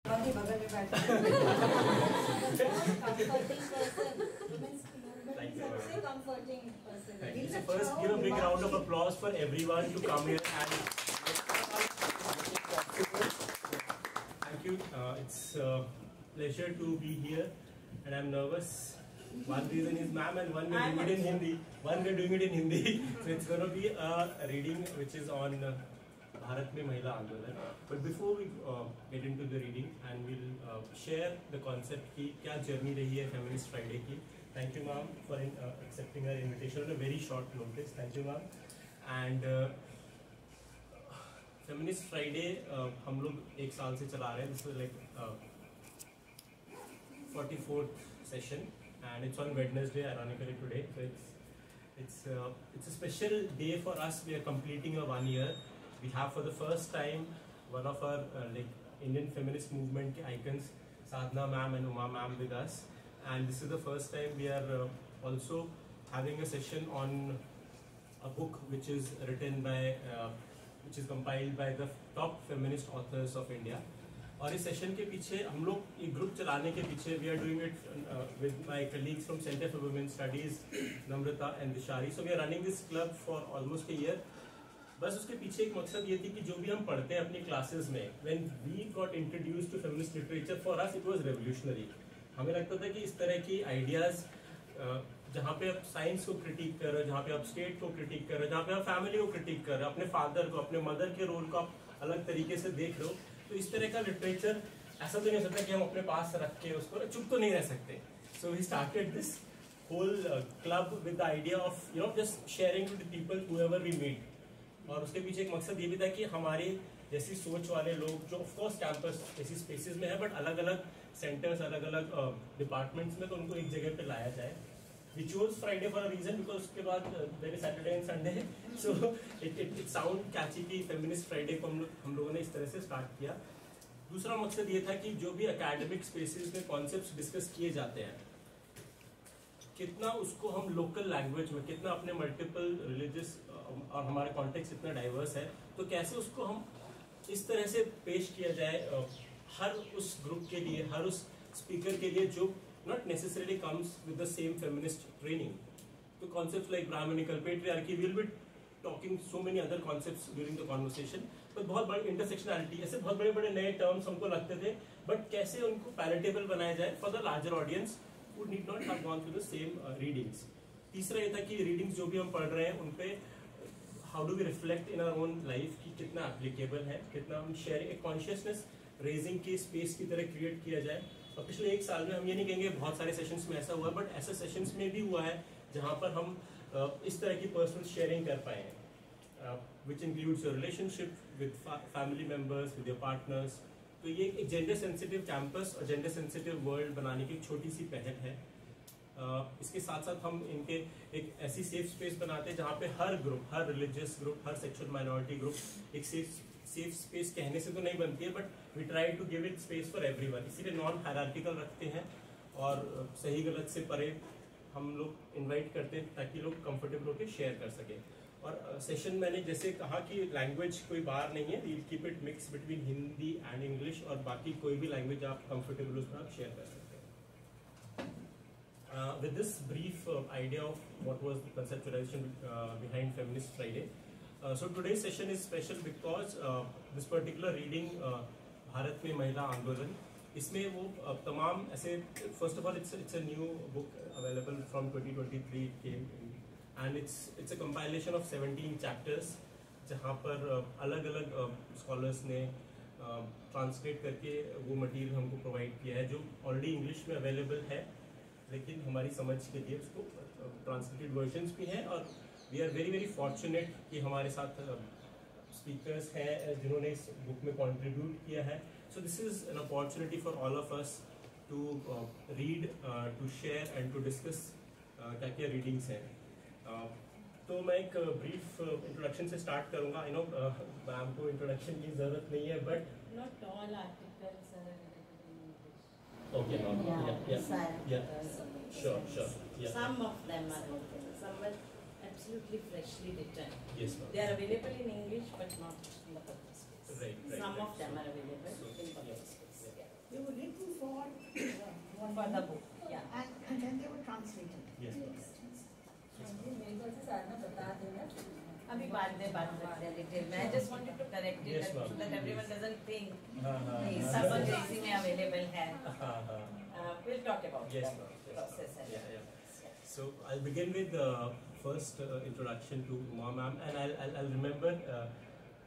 बगल में बैठे comforting person. So first, give a big round of applause for everyone to come here and thank you. It's a pleasure to be here, and I'm nervous. One reason is ma'am, and one we're doing it in Hindi. So it's going to be a reading which is on Bharat Mein Mahila Andolan. But before we get into the reading, and we'll share the concept की क्या journey रही है Feminist Friday की. Thank you ma'am for accepting our invitation on a very short notice. Thank you ma'am. And Feminist Friday हम लोग एक साल से चला रहे हैं. This is like 44th session, and it's on Wednesday, ironically today. So it's a special day for us. We are completing a 1 year. We have for the first time one of our like Indian feminist movement के icons, Sadhna ma'am and Uma ma'am with us, and this is the first time we are also having a session on a book which is written by which is compiled by the top feminist authors of India. और इस session के पीछे हम लोग एक group चलाने के पीछे we are doing it with my colleagues from Center for Women's Studies, Namrata and Dishari. So we are running this club for almost a year. बस उसके पीछे एक मकसद ये थी कि जो भी हम पढ़ते हैं अपनी क्लासेस में, when we got introduced to feminist literature, for us it was revolutionary. हमें लगता था कि इस तरह की आइडियाज जहाँ पे आप साइंस को क्रिटिक कर रहे हो, जहाँ पे आप स्टेट को क्रिटिक कर रहे हो, जहाँ पे आप फैमिली को क्रिटिक कर रहे हो, अपने फादर को, अपने मदर के रोल को आप अलग तरीके से देख रहे हो, तो इस तरह का लिटरेचर ऐसा तो नहीं हो सकता कि हम अपने पास रख के उसको चुप तो नहीं रह सकते. So we started this whole club with the idea of just sharing to the people whoever we meet. और उसके पीछे एक मकसद ये भी था कि हमारी जैसी सोच वाले लोग जो ऑफकोर्स कैंपस ऐसी स्पेसेस में है बट अलग अलग सेंटर्स, अलग अलग डिपार्टमेंट्स में, तो उनको एक जगह पे लाया जाए. We chose Friday for a reason because उसके बाद there is Saturday and Sunday, so it sound catchy कि Feminist Friday को हम लोगों ने इस तरह से स्टार्ट किया. दूसरा मकसद ये था कि जो भी एकेडमिक स्पेसेस में कॉन्सेप्ट्स डिस्कस किए जाते हैं, कितना उसको हम लोकल लैंग्वेज में, कितना अपने मल्टीपल रिलीजियस और हमारा कॉन्टेक्स्ट इतना डाइवर्स है, तो कैसे उसको हम इस तरह से पेश किया जाए हर उस ग्रुप के लिए, हर उस स्पीकर के लिए जो not necessarily comes with the same feminist training. So concepts like Brahminical patriarchy, we'll be talking so many other concepts during the conversation. But बहुत बड़ी intersectionality, ऐसे बहुत बड़े-बड़े नए terms हमको लगते थे, but कैसे उनको palatable बनाया जाए for the larger audience who need not have gone through the same readings. तीसरा ये था कि readings जो भी हम पढ़ रहे हैं उनपे how do we reflect in our own life कि कितना applicable है, कितना हम sharing एक consciousness raising की space की तरह create किया जाए. और पिछले एक साल में हम ये नहीं कहेंगे बहुत सारे सेशंस में ऐसा हुआ, बट ऐसे सेशंस में भी हुआ है जहाँ पर हम इस तरह की पर्सनल शेयरिंग कर पाए हैं, which includes your relationship with family members, with your partners. तो ये एक जेंडर सेंसिटिव कैंपस और जेंडर सेंसिटिव वर्ल्ड बनाने की एक छोटी सी पहल है. इसके साथ साथ हम इनके एक ऐसी सेफ स्पेस बनाते हैं जहाँ पे हर ग्रुप, हर रिलीजियस ग्रुप, हर सेक्सुअल माइनॉरिटी ग्रुप एक सेफ स्पेस कहने से तो नहीं बनती है, but we try to give it space for everyone. इसीलिए नॉन हायरार्किकल रखते हैं और सही गलत से परे हम लोग इनवाइट करते हैं ताकि लोग कंफर्टेबल होकर शेयर कर सके. और सेशन मैंने जैसे कहा कि लैंग्वेज कोई बार नहीं है, we'll keep it mix between Hindi and English, और बाकी कोई भी लैंग्वेज आप कंफर्टेबल उसमें आप शेयर कर सकते हैं. With this brief idea of what was the conceptualization behind Feminist Friday, so today's session is special because this particular reading Bharat में महिला आंदोलन, इसमें वो तमाम ऐसे, first of all it's a new book available from 2023 came, and it's a compilation of 17 chapters जहाँ पर अलग अलग scholars ने translate करके वो material हमको provide किया है जो already English में available है, लेकिन हमारी समझ के लिए उसको ट्रांसलेटेड वर्जन्स भी हैं. और we are very very fortunate कि हमारे साथ स्पीकर्स हैं जिन्होंने इस बुक में कंट्रीब्यूट किया है. So this is an opportunity for all of us to read, to share and to discuss क्या क्या रीडिंग्स हैं. तो मैं एक ब्रीफ इंट्रोडक्शन से स्टार्ट करूंगा. आई नो मैम को इंट्रोडक्शन की जरूरत नहीं है, but not all articles are okay, yeah. Sure. Yeah. Some of them are okay. Some are absolutely freshly written. Yes, ma'am. They are available in English, but not in the public space. Right. Some of them are available in public space. Yeah. for the book. Yeah. And then they were translated. Yes. मेरे ख्याल से साधना बता देना अभी बाद में बात करते हैं डिटेल में. I just wanted to correct it Yes, so ma'am. that everyone doesn't think हाँ. सब अंग्रेजी में available है. हाँ. We'll talk about Yes, that ma'am. Yes, process. ma'am. Yeah. So I'll begin with the first introduction to Uma ma'am, and I'll remember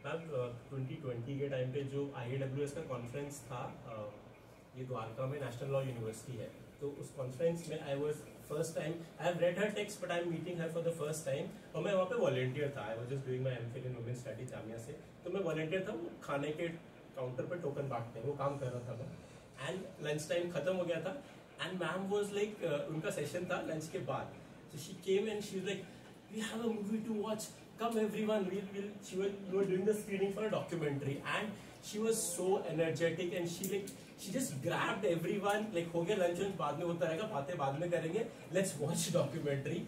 ma'am 2020 के time पे जो IAWS का कॉन्फ्रेंस था ये द्वारका में नेशनल लॉ यूनिवर्सिटी है, तो उस कॉन्फ्रेंस में I was first time, I have read her text but I am meeting her for the first time, और मैं वहाँ पे वॉलंटियर था. I was just doing my MPhil in women study Jamia से, तो मैं वॉलंटियर था. वो खाने के काउंटर पर टोकन बांटते हैं वो काम कर रहा था मैं, एंड लंच टाइम खत्म हो गया था एंड मैम वाज लाइक उनका सेशन था लंच के बाद, so she came and she was like we have a movie to watch, come everyone, we were doing the screening for a documentary and she was so energetic and she just grabbed everyone, like हो गया lunch बाद में होता रहेगा, बातें बाद में करेंगे, let's watch documentary.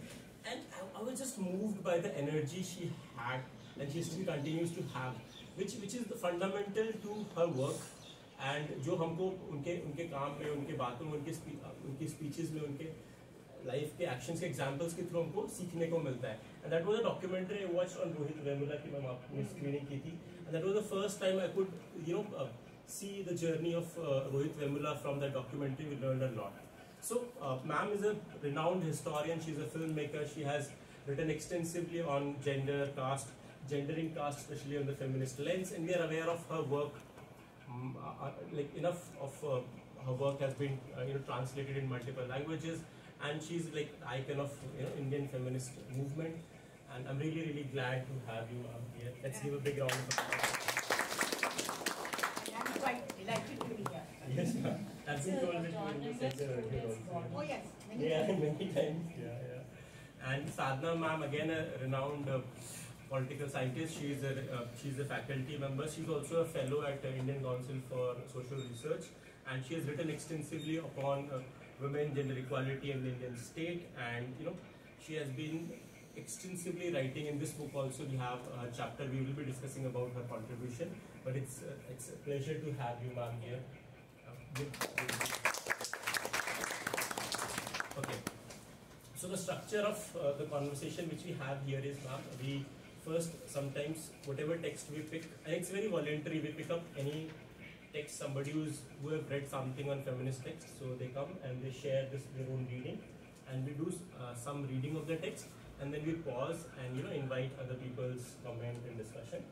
And I was just moved by the energy she had and she still continues to have, which is the fundamental to her work. And जो हमको उनके काम में, उनके बातों में, उनकी स्पीचेस में, उनके लाइफ के एक्शंस के एग्जांपल्स के थ्रू हमको सीखने को मिलता है. And that was a documentary I watched on Rohit Vemula की मैम आपने स्क्रीनिंग की थी, and that was the first time I could see the journey of Rohit Vemula from that documentary. We learned a lot. So ma'am is a renowned historian, she's a filmmaker, she has written extensively on gendering caste, especially on the feminist lens, and we are aware of her work. Like enough of her work has been translated in multiple languages, and she's like the icon of Indian feminist movement, and I'm really glad to have you here. Let's give a big round of applause. I'm quite delighted to be here. Yes, ma'am. I've been told that John you is said a earlier student. also. Oh yes, Many times. Yeah. And Sadhana ma'am, again a renowned political scientist. She's a faculty member. She's also a fellow at Indian Council for Social Research, and she has written extensively upon women, gender equality in the Indian state, and she has been extensively writing in this book also. We have a chapter, we will be discussing about her contribution, but it's a pleasure to have you ma'am here. Okay, so the structure of the conversation which we have here is, ma'am, we first, sometimes whatever text we pick, and it's very voluntary, we pick up any text, somebody who have read something on feminist text, so they come and they share their own reading, and we do some reading of the text, and then we pause and invite other people's comment and discussion.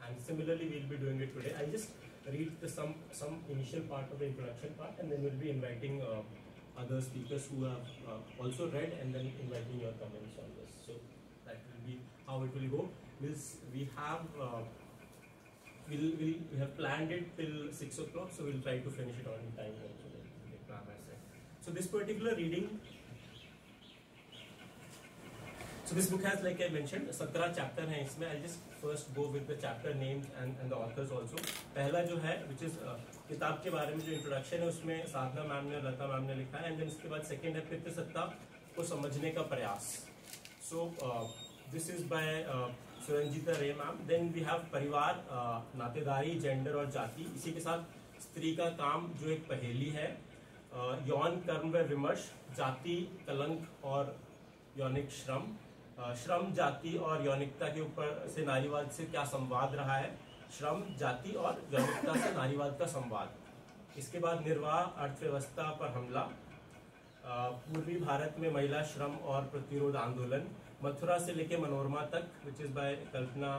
And similarly we'll be doing it today. I'll just read some initial part of the introduction part, and then we'll be inviting other speakers who have also read, and then inviting your comments on this. So that will be how it will go. We have planned it till 6 o'clock, so we'll try to finish it on time also, like ma'am has said. So this particular reading, so this book has, like I mentioned, 17 chapter हैं इसमें. I'll just first go with the chapter names and the authors also. पहला जो है, which is किताब के बारे में जो इंट्रोडक्शन है, उसमें साधना मैम ने, लता मैम ने लिखा है, and then इसके बाद सेकेंड है पितृसत्ता को समझने का प्रयास. So this is by सुरंजिता रे मैम. Then we have परिवार, नातेदारी, जेंडर और जाति. इसी के साथ स्त्री का काम जो एक पहेली है, यौन कर्म व विमर्श, जाति, कलंक और यौनिक श्रम, श्रम, जाति और यौनिकता के ऊपर से नारीवाद से क्या संवाद रहा है, श्रम, जाति और यौनिकता से नारीवाद का संवाद. इसके बाद निर्वाह, अर्थव्यवस्था पर हमला, पूर्वी भारत में महिला श्रम और प्रतिरोध आंदोलन, मथुरा से लेके मनोरमा तक, which is by Kalpana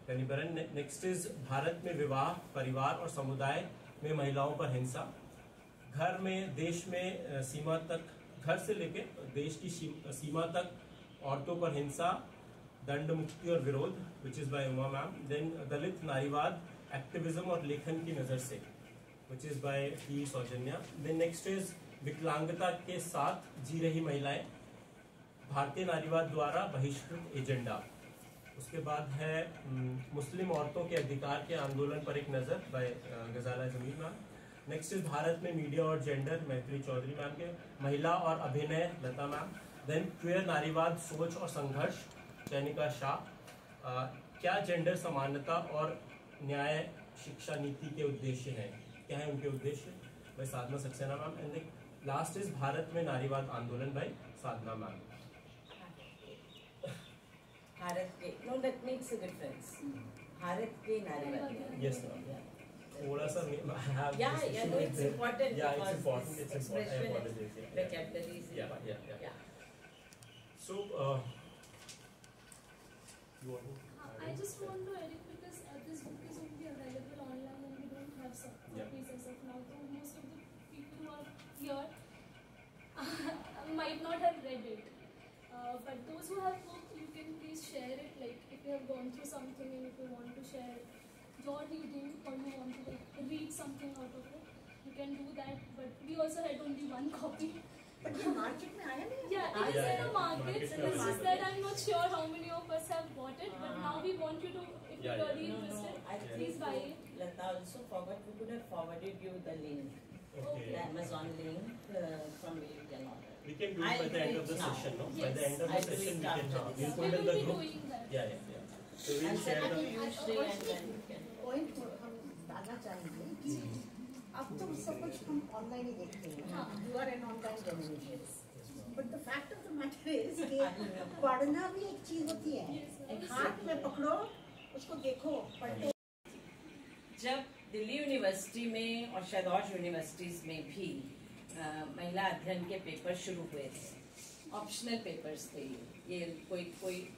Kannabiran. Next is Bharat में विवाह, परिवार और समुदाय में महिलाओं पर हिंसा, घर में, देश में सीमा तक, घर से लेके देश की सीमा तक औरतों पर हिंसा, दंड मुक्ति और विरोध, which is by Uma ma'am. Then दलित नारीवाद, एक्टिविज्म और लेखन की नजर से, which is by T Soujanya. Then next is विकलांगता के साथ जी रही महिलाएं, भारतीय नारीवाद द्वारा बहिष्कृत एजेंडा. उसके बाद है मुस्लिम औरतों के अधिकार के आंदोलन पर एक नजर, by Ghazala Jamil ma'am. Next is Bharat में मीडिया और जेंडर, मैत्री चौधरी मैम के. महिला और अभिनय, लता मैम. देन क्वेयर नारीवाद, सोच और संघर्ष, चैनिका शाह. क्या जेंडर समानता और न्याय शिक्षा नीति के उद्देश्य हैं, क्या है उनके उद्देश्य, by Sadhana Saxena ma'am. And Last is Bharat में नारीवाद आंदोलन by साधना मैम. भारत के, no, that makes a difference. Bharat के नारीवादी. Yes ma'am. थोड़ा सा Yeah, no, it's important. Yeah, it's because important. this It's important. I expression, apologize. Yeah. vocabulary is Yeah, important. yeah. So, you want to? I just want to edit because this book is only available online and we don't have soft copies as of now. So most of the people who are here might not have read it. But those who have book, you can please share it. Like if you have gone through something and if you want to share your reading or you want to like read something out of it, you can do that. But we also had only one copy. But ये market में आया नहीं? Yeah, it is in the market. It's just that I'm not sure how many of us have bought it. But now we want you to, if you're really No, interested, I please think buy it. Lata also forgot, we could have forwarded you the link, Okay. the Amazon link from where you can order. We can do it by the end of the session, no? By the end of the I'll do it session, we after can. this. We'll We put in will the be group. doing that. Yeah. So we'll And share send the. it to you Shri and then you can. Point हम डालना चाहेंगे कि अब तो सब कुछ हम online ही देखते हैं. हाँ. You are an online generation. But the fact of the matter is कि पढ़ना भी एक चीज होती है. एक हाथ में पकड़ो, उसको देखो, पढ़ो. जब दिल्ली यूनिवर्सिटी में और शायद और यूनिवर्सिटीज में भी महिला अध्ययन के पेपर शुरू हुए थे, ऑप्शनल पेपर्स थे ये कोई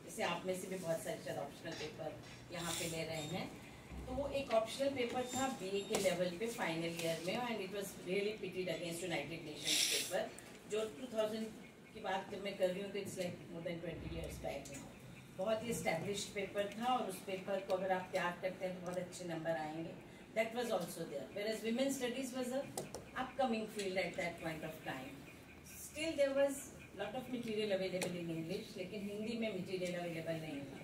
जैसे आप में से भी बहुत सारे शायद ऑप्शनल पेपर यहाँ पे ले रहे हैं, तो वो एक ऑप्शनल पेपर था बीए के लेवल पे फाइनल ईयर में, and it was really pitted against United Nations paper, जो 2000 की बात जब मैं कर रही हूँ तो it's like more than 20 years back में. बहुत ही एस्टेब्लिश्ड पेपर था और उस पेपर को अगर आप तैयार करते हैं तो बहुत अच्छे नंबर आएंगे. That was also there. Whereas women's studies was a upcoming field at that point of time. Still there was lot of material available in English, लेकिन हिंदी में material available नहीं था.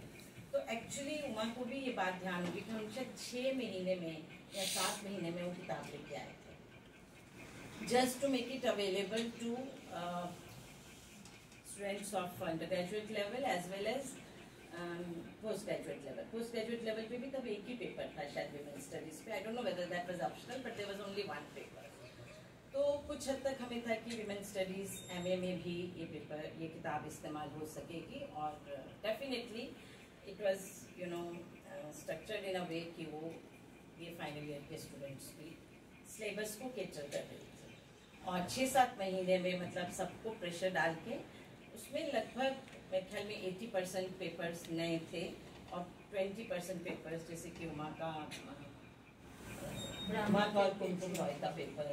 तो actually उमा को भी ये बात ध्यान होगी कि हम शायद 6 महीने में या 7 महीने में वो किताब लेके आए थे. Just to make it available to students of undergraduate level as well as post graduate level पे भी तब एक ही पेपर था शायद विमेंस स्टडीज पे. I don't know whether that was optional but there was only one paper. तो कुछ हद तक हमें था कि विमेंस स्टडीज एमए में भी ये किताब इस्तेमाल हो सकेगी, और definitely it was structured in a way कि वो ये फाइनल ईयर के स्टूडेंट्स भी सिलेबस को कैटर कर रही थी, और 6-7 महीने में मतलब सबको प्रेशर डाल के उसमें लगभग मेरे ख्याल में 80% पेपर्स नए थे और 20% पेपर्स जैसे कि उमा का और कुमकुम रॉय का पेपर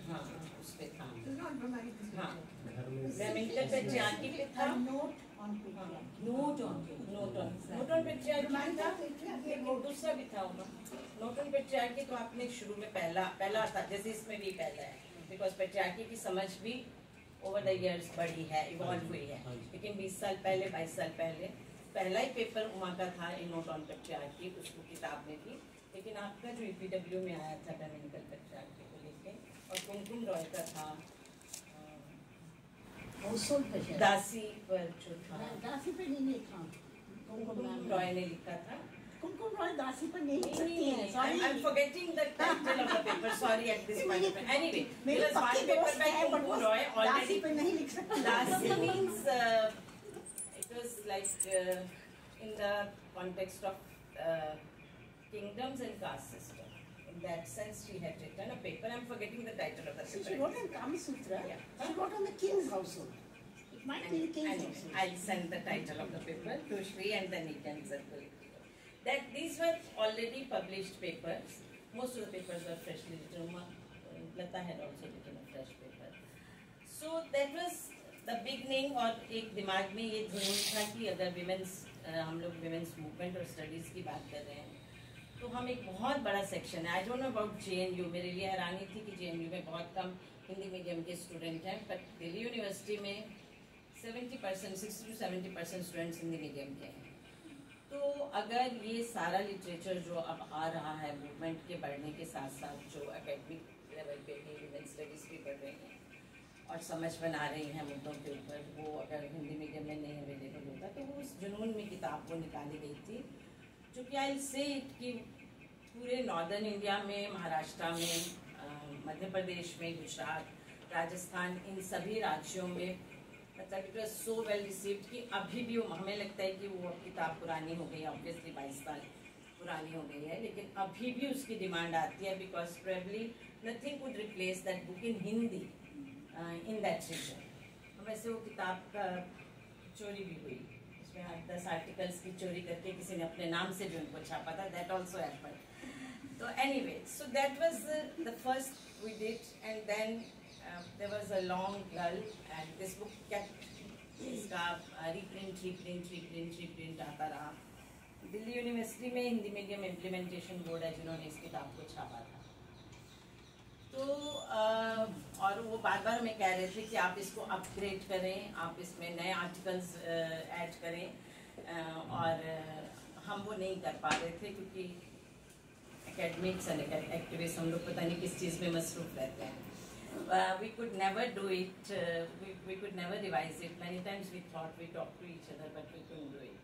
हाँ उस पे था. हाँ ब्रह्मनिकल पेट्रियार्की पे था. नोट ऑन पेट्रियार्की था. एक दूसरा भी था उमा. नोट ऑन पेट्रियार्की तो आपने शुरू में पहला था, जैसे इसमें भी पहला है, बिकॉज पेट्रियार्की की समझ भी ओवर द इयर्स बढ़ी है, इवॉल्व हुई है. लेकिन 20 साल पहले 22 साल पहले पहला ही पेपर उमा का था इन नोट ऑन पेट्रियार्की, उसको किताब में थी. लेकिन आपका जो ईपीडब्ल्यू में आया था ब्रह्मनिकल पेट्रियार्की को लेके, और कुमकुम रॉय का था दासी पर जो था. दासी पे नहीं लिखा. कुमकुम रॉय ने लिखा था. कुमकुम रॉय दासी पे नहीं लिख सकती है. I'm forgetting the title of the paper. Sorry at this point. Anyway, मेरे there was one पक्के paper दोस्त by हैं, but Kumkum वो Roy दासी already. पे नहीं लिख सकती. Dasi means it was like in the context of kingdoms and caste system. In that sense, she had written a paper. I'm forgetting the title of the She paper. wrote on Kama Sutra. Yeah. She wrote on the king's household. It might be the king's Anyway, household. I'll send the title of the paper to Shri and then he can circulate. That these were already published papers. Most of the papers were freshly written. Lata had also written a fresh paper. So that was the beginning. और एक दिमाग में ये जुनून था कि अगर हम लोग विमेंस मूवमेंट और स्टडीज की बात कर रहे हैं तो हम एक बहुत बड़ा सेक्शन है. आई डोंट नो अबाउट JNU. मेरे लिए हैरानी थी कि JNU में बहुत कम हिंदी मीडियम के स्टूडेंट हैं, बट दिल्ली यूनिवर्सिटी में 60% 60 to 70% स्टूडेंट्स हिंदी मीडियम के हैं. तो अगर ये सारा लिटरेचर जो अब आ रहा है मूवमेंट के बढ़ने के साथ साथ, जो एकेडमिक लेवल पे भी विमेंस स्टडीज भी बढ़ रही हैं और समझ बना रही हैं मुद्दों के ऊपर, वो अगर हिंदी मीडियम में नहीं अवेलेबल होता तो वो उस जुनून में किताब को निकाली गई थी, जो कि आई से कि पूरे नॉर्दर्न इंडिया में, महाराष्ट्र में, मध्य प्रदेश में, गुजरात, राजस्थान, इन सभी राज्यों में मतलब it was so well received कि अभी भी वो, हमें लगता है कि वो किताब पुरानी हो गई है, ऑब्वियसली 22 साल पुरानी हो गई है, लेकिन अभी भी उसकी डिमांड आती है because probably nothing could replace that book in Hindi in that region. वैसे वो किताब का चोरी भी हुई, उसमें 8-10 आर्टिकल्स की चोरी करके किसी ने अपने नाम से भी उनको छापा था, that also happened. So anyway, so that was the first we did, and then there was a long lull, and this book kept इसका reprint आता रहा। दिल्ली यूनिवर्सिटी में हिंदी मीडियम इम्प्लीमेंटेशन बोर्ड है जिन्होंने इस किताब को छापा था। तो और वो बार बार हमें कह रहे थे कि आप इसको अपग्रेड करें, आप इसमें नए आर्टिकल्स ऐड करें, और हम वो नहीं कर पा रहे थे क्योंकि एकेडमिक्स एंड एक्टिविस्ट हम लोग पता नहीं किस चीज़ में मसरूफ रहते हैं। We could never do it, we could never revise it. Many times we thought we talked to each other but we couldn't do it.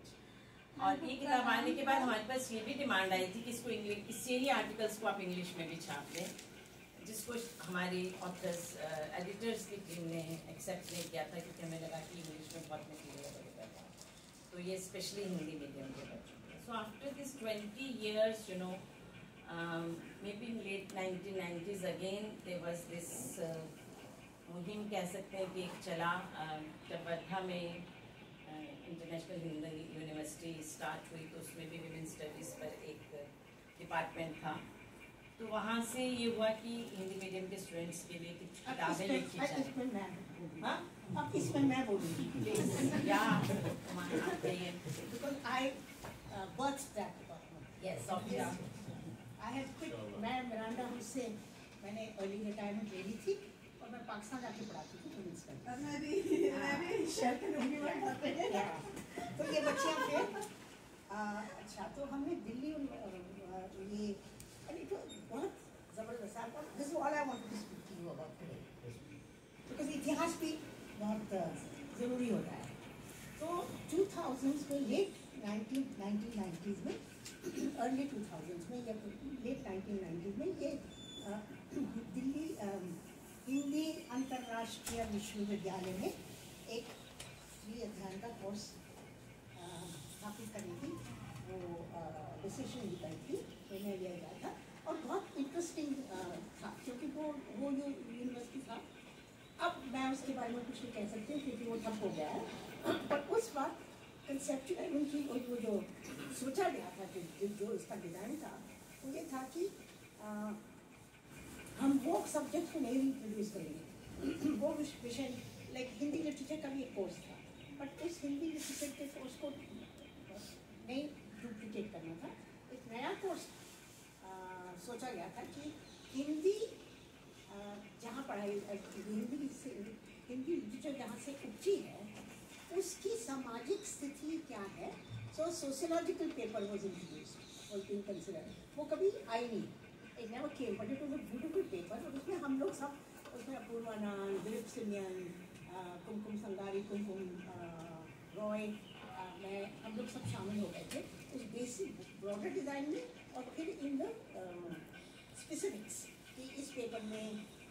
और ये किताब आने के बाद हमारे पास ये भी डिमांड आई थी कि इसको इंग्लिश, इससे ही आर्टिकल्स को आप इंग्लिश में भी छाप लें, जिसको हमारी ऑथर्स एडिटर्स की टीम ने एक्सेप्ट नहीं किया था क्योंकि हमें लगा कि इंग्लिश में बहुत मटीरियल अवेलेबल था, तो ये स्पेशली हिंदी मीडियम के बच्चों के। So after this 20 years, you know, maybe in late 1990s again there was this मुहिम कह सकते हैं कि एक चला, जब वर्धा में इंटरनेशनल हिंदी यूनिवर्सिटी स्टार्ट हुई तो उसमें भी विमेन स्टडीज़ पर एक डिपार्टमेंट था, तो वहाँ से ये हुआ कि हिंदी मीडियम के स्टूडेंट्स के लिए कुछ किताबें लिखी जाए। हाँ, अब इसमें मैं बोलूँगी या आप कहिए। because I birthed that department. Yes, obviously. I had quit. मैं मिरांडा हुसैन, मैंने अर्ली रिटायरमेंट ले ली थी और मैं पाकिस्तान जाके पढ़ाती थी वुमेन्स स्टडीज। मैं भी शेयर करूँगी वहाँ पे। तो ये बच्चियाँ फिर अच्छा, तो हमने दिल्ली ये तो बहुत ज़बरदस्त आपका, this is all I wanted to speak to you about today, because इतिहास भी बहुत ज़रूरी होता है। तो 2000s में, लेट 1990s में, अर्ली 2000s में या लेट 1990s में ये दिल्ली हिंदी अंतर्राष्ट्रीय विश्वविद्यालय में एक फ्री अध्ययन का कोर्स स्थापित करने की वो डिसीजन ली गई थी, निर्णय लिया गया था, और बहुत इंटरेस्टिंग था क्योंकि वो जो यूनिवर्सिटी था, अब मैं उसके बारे में कुछ नहीं कह सकती हूँ क्योंकि वो ठप हो गया है, पर उस वक्त कंसेप्चुअल उनकी वो जो सोचा गया था कि जो इसका डिज़ाइन था वो ये था कि हम वो सब्जेक्ट को नहीं रिप्रोड्यूस करेंगे, वो विषय लाइक हिंदी लिटरेचर का भी एक कोर्स था, बट उस हिंदी लिटरेचर के कोर्स को नहीं डुप्लीकेट करना था। एक नया कोर्स सोचा गया था कि हिंदी जहाँ पढ़ाई, हिंदी लिटरेचर जहाँ से उपजी है उसकी सामाजिक स्थिति क्या है। So sociological paper was introduced, consider, वो कभी आई नहीं, it never came, but it was a beautiful paper, और उसमें हम लोग सब, उसमें अपूर्वानंद, दिलीप सिमियन, कुमकुम संगारी, कुमकुम रॉय, मैं, हम लोग सब शामिल हो गए थे उस बेसिक ब्रॉडर डिज़ाइन में, और फिर इन द स्पेसिफिक्स कि इस पेपर में,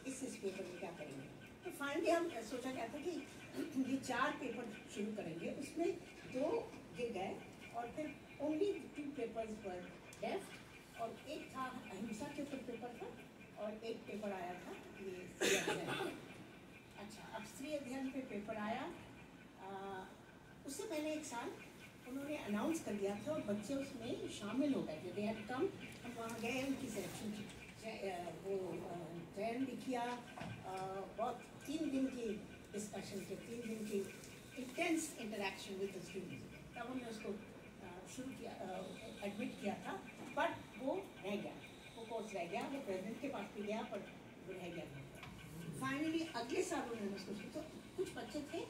इस पेपर में क्या करेंगे। तो फाइनली हम सोचा गया था कि ये 4 पेपर शुरू करेंगे, उसमें 2 गिर गए और फिर ओनली 2 पेपर्स वर लेफ्ट, और एक था अहिंसा के ऊपर पेपर था और एक पेपर आया था ये स्त्री अध्ययन। अच्छा, अब स्त्री अध्ययन पे पेपर आया, उससे पहले एक साल उन्होंने अनाउंस कर दिया था और बच्चे उसमें शामिल हो गए थे, दे हैड कम, हम वहाँ गए, उनकी सिलेक्शन वो चयन भी किया, बहुत 3 दिन की डिस्कशन के, 3 दिन की intense interaction with the students, तब हमने उसको शुरू किया, एडमिट किया था, बट वो रह गया, वो कोर्स रह गया, वो प्रेसिडेंट के पास भी गया पर वो रह गया। फाइनली अगले साल उन्होंने उसको, तो कुछ बच्चे थे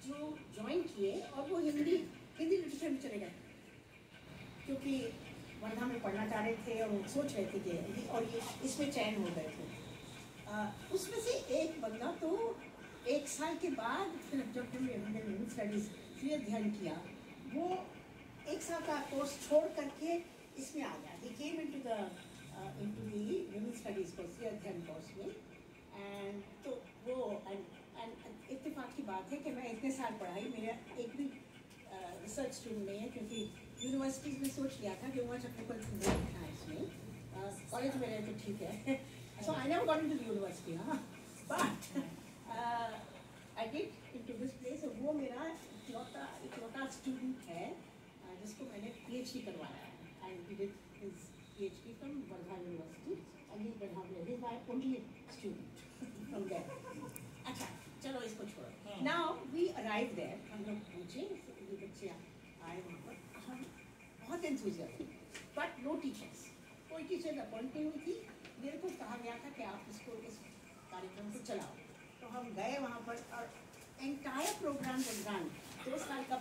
जो ज्वाइन किए और वो हिंदी लिटरेचर में चले गए क्योंकि वर्धा में पढ़ना चाह रहे थे और सोच रहे थे कि, और ये इसमें चयन हो गए थे। उसमें से एक बंदा तो 1 साल के बाद फिर जब हमने वुमेन स्टडीज़ फ्री अध्ययन किया, वो 1 साल का कोर्स छोड़ करके इसमें आ गया, he came into the women studies course, free अध्ययन कोर्स में, एंड तो वो बात है कि मैं इतने साल पढ़ाई, मेरा एक भी रिसर्च स्ट्रीम नहीं है, क्योंकि यूनिवर्सिटीज़ में सोच लिया था कि वहाँ टेक्निकल नहीं था इसमें, कॉलेज में रहे तो ठीक है। So I never got into university, हाँ, but I did into this place. वो मेरा इकलौता स्टूडेंट है जिसको मैंने PhD करवाया है, and he did his PhD from Wardha university, and he is my only student from there. अच्छा चलो इसको छोड़ो। नाउ वी अराइव देयर, हम लोग पहुँचे, ये बच्चे आए वहाँ पर, हम बहुत एंथुजियास्टिक, बट नो टीचर्स, कोई टीचर अपॉइंट नहीं हुई थी। मेरे को कहा गया था कि आप इसको, इस कार्यक्रम को चलाओ, तो हम गए वहाँ पर और एंटायर प्रोग्राम प्रोग्राम 2 साल का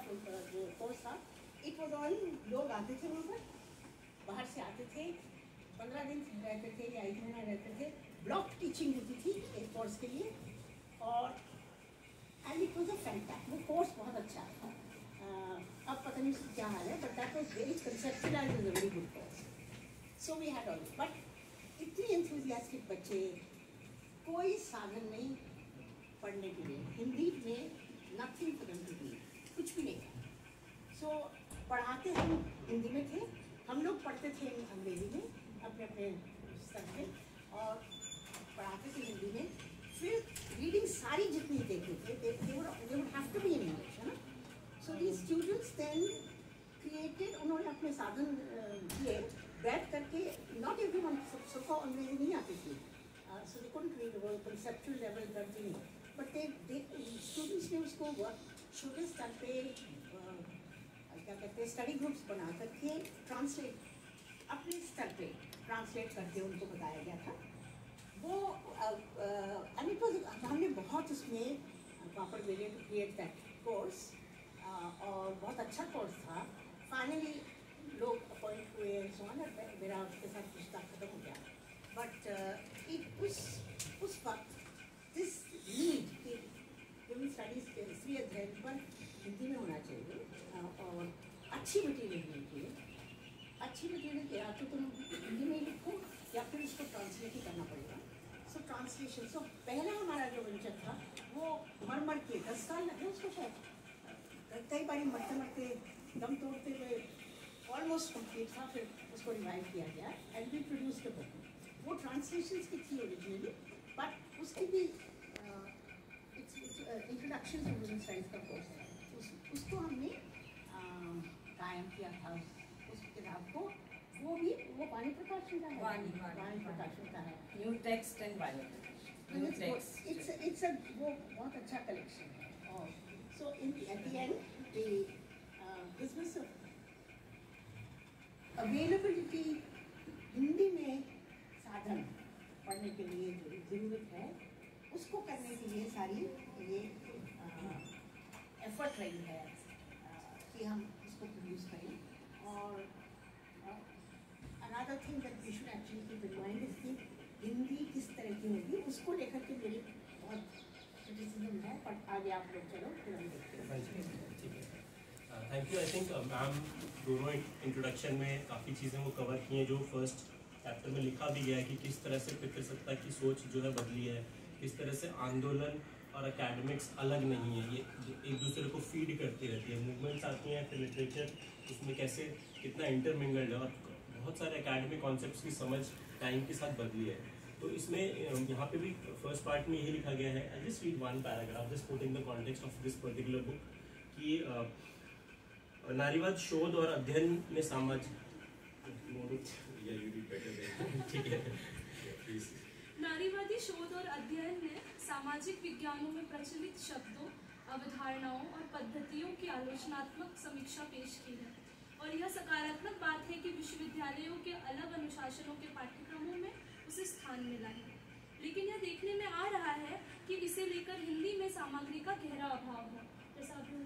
जो कोर्स था, इट वॉज ऑल, लोग आते थे वहाँ पर, बाहर से आते थे, 15 दिन रहते थे या 1 महीना रहते थे, ब्लॉक टीचिंग होती थी एक कोर्स के लिए, और and it was a fantastic, वो कोर्स बहुत अच्छा था। अब पता नहीं उसकी क्या हाल है, but that was very conceptualized, is a very good course. So we had all, but इतनी एंथुजियास्टिक बच्चे, कोई साधन नहीं पढ़ने के लिए, हिंदी में nothing for them to read, कुछ भी नहीं था। सो पढ़ाते हम हिंदी में थे, हम लोग पढ़ते थे अंग्रेजी में अपने अपने स्तर पे, और पढ़ाते थे हिंदी में। फिर रीडिंग सारी जितनी देखते थे, they would have to be in English, है ना। सो these students then created, उन्होंने अपने साधन किए बैठ करके, नॉट एवरीवन, सबको अंग्रेजी नहीं आती थी, so they couldn't read, वो conceptual level पर थी नहीं, but they students ने उसको छोटे स्तर पे क्या कहते हैं, स्टडी ग्रुप्स बना करके ट्रांसलेट, अपने स्तर पे ट्रांसलेट करके उनको बताया गया था। वो एंड इट वाज, हमने बहुत उसमें proper way to create that course, और बहुत अच्छा कोर्स था। फाइनली लोग अपॉइंट हुए, सो मेरा उसके साथ रिश्ता खत्म हो गया, बट इट उस वक्त दिस नीड कि ह्यूमन स्टडीज़ के स्त्री अध्ययन पर हिंदी में होना चाहिए, और अच्छी मटीरियल होनी चाहिए। अच्छी मटीरियल या तो तुम हिंदी में लिखो या फिर उसको ट्रांसलेट ही करना पड़ेगा। सो ट्रांसलेशन, सो पहला हमारा जो वेंचर था वो मर के 10 साल लगे उसको, शायद कई बार मरते मरते दम तोड़ते हुए ऑलमोस्ट कंप्लीट था। फिर उसको रिवाइव किया गया and we produced a book. वो ट्रांसलेशंस की थी ओरिजिनली, बट उसकी भी इंट्रोडक्शन टू वुमेन स्टडीज़ का कोर्स है, उसको हमने कायम किया था उस किताब को। वो वाणी प्रकाशन का है, वाणी प्रकाशन का है, new text and Vani new text, it's a वो बहुत अच्छा कलेक्शन है। और so at the end the business of availability, Hindi में साधन पढ़ने के लिए जो ज़रूरत है उसको करने के लिए सारी ये एफर्ट रही है कि हम इसको प्रोड्यूस करें। और another thing that we should actually keep in mind is कि हिंदी किस तरह की होगी, उसको लेकर के मेरी बहुत क्रिटिसिज्म है, बट आगे आप लोग चलो फिर हम देखते हैं। Thank you. I think ma'am दोनों इंट्रोडक्शन में काफ़ी चीज़ें वो कवर की हैं, जो फर्स्ट चैप्टर में लिखा भी गया है कि किस तरह से पितृसत्ता की सोच जो है बदली है, किस तरह से आंदोलन और एकेडमिक्स अलग नहीं है, ये एक दूसरे को फीड करती रहती है। मूवमेंट्स आती हैं, फिर लिटरेचर उसमें कैसे कितना इंटरमिंगल्ड है, और बहुत सारे एकेडमिक कॉन्सेप्ट्स की समझ टाइम के साथ बदली है। तो इसमें यहाँ पे भी फर्स्ट पार्ट में यही लिखा गया है, I just read one paragraph just putting the context of this particular book, कि नारीवाद शोध और अध्ययन में नारीवादी शोध और अध्ययन ने सामाजिक विज्ञानों में प्रचलित शब्दों, अवधारणाओं और पद्धतियों की आलोचनात्मक समीक्षा पेश की है, और यह सकारात्मक बात है कि विश्वविद्यालयों के अलग अनुशासनों के पाठ्यक्रमों में उसे स्थान मिला है। लेकिन यह देखने में आ रहा है कि इसे लेकर हिंदी में सामग्री का गहरा अभाव है, जैसा आपने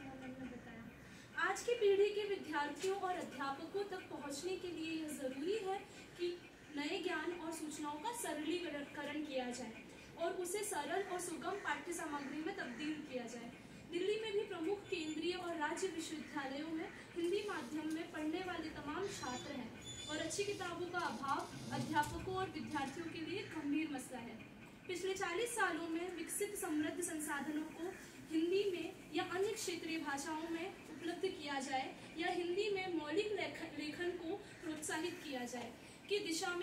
बताया। आज की पीढ़ी के विद्यार्थियों और अध्यापकों तक पहुंचने के लिए यह जरूरी है कि नए ज्ञान और सूचनाओं का सरलीकरण किया जाए और उसे सरल और सुगम पाठ्य सामग्री में तब्दील किया जाए। दिल्ली में भी प्रमुख केंद्रीय और राज्य विश्वविद्यालयों में हिंदी माध्यम में पढ़ने वाले तमाम छात्र हैं, और अच्छी किताबों का अभाव अध्यापकों और विद्यार्थियों के लिए गंभीर मसला है। पिछले 40 सालों में विकसित समृद्ध संसाधनों को हिंदी में क्षेत्रीय भाषाओं में उपलब्ध किया जाए या हिंदी में मौलिक लेखन को प्रोत्साहित किया जाए की दिशा में